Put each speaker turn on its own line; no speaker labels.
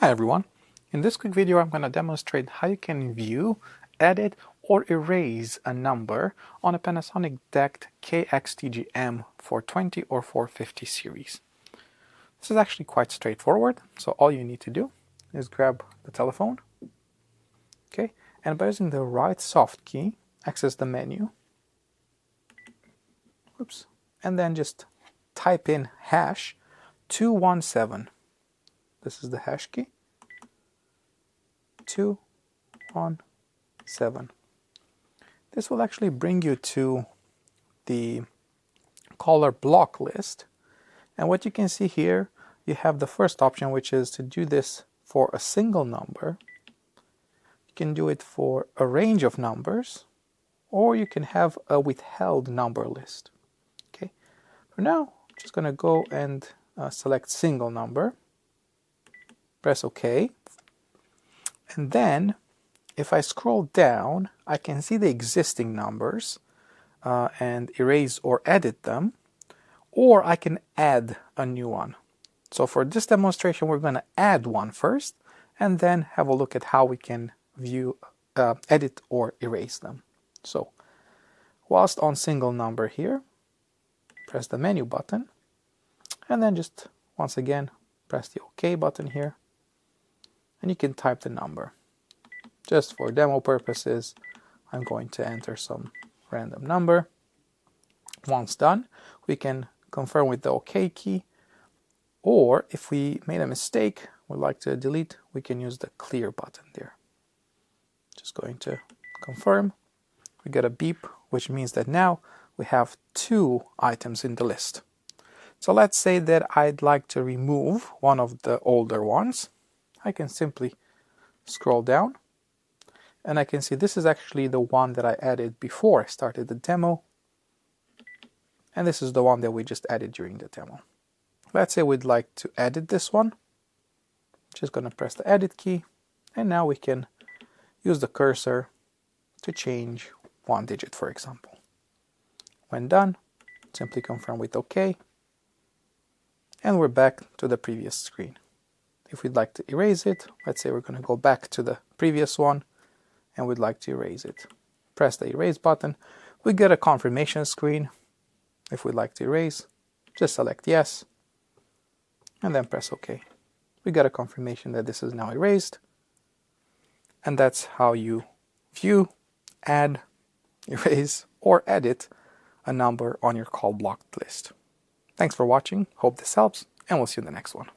Hi everyone, in this quick video I'm going to demonstrate how you can view, edit or erase a number on a Panasonic DECT TGM420 or 450 series. This is actually quite straightforward, so all you need to do is grab the telephone, okay, and by using the right soft key, access the menu, oops, and then just type in hash 217. This is the hash key, 217. This will actually bring you to the caller block list. And what you can see here, you have the first option, which is to do this for a single number. You can do it for a range of numbers, or you can have a withheld number list. Okay. For now, I'm just going to go and select single number. Press OK. And then, if I scroll down, I can see the existing numbers and erase or edit them, or I can add a new one. So for this demonstration, we're going to add one first, and then have a look at how we can view, edit or erase them. So, whilst on single number here, press the menu button, and then just once again, press the OK button here, and you can type the number. Just for demo purposes, I'm going to enter some random number. Once done, we can confirm with the OK key, or if we made a mistake, would like to delete, we can use the clear button there. Just going to confirm. We get a beep, which means that now we have 2 items in the list. So let's say that I'd like to remove one of the older ones. I can simply scroll down, and I can see this is actually the one that I added before I started the demo, and this is the one that we just added during the demo. Let's say we'd like to edit this one. Just going to press the edit key, and now we can use the cursor to change 1 digit, for example. When done, simply confirm with OK, and we're back to the previous screen. If we'd like to erase it, let's say we're going to go back to the previous one, and we'd like to erase it. Press the erase button. We get a confirmation screen. If we'd like to erase, just select yes, and then press OK. We get a confirmation that this is now erased, and that's how you view, add, erase, or edit a number on your call blocked list. Thanks for watching, hope this helps, and we'll see you in the next one.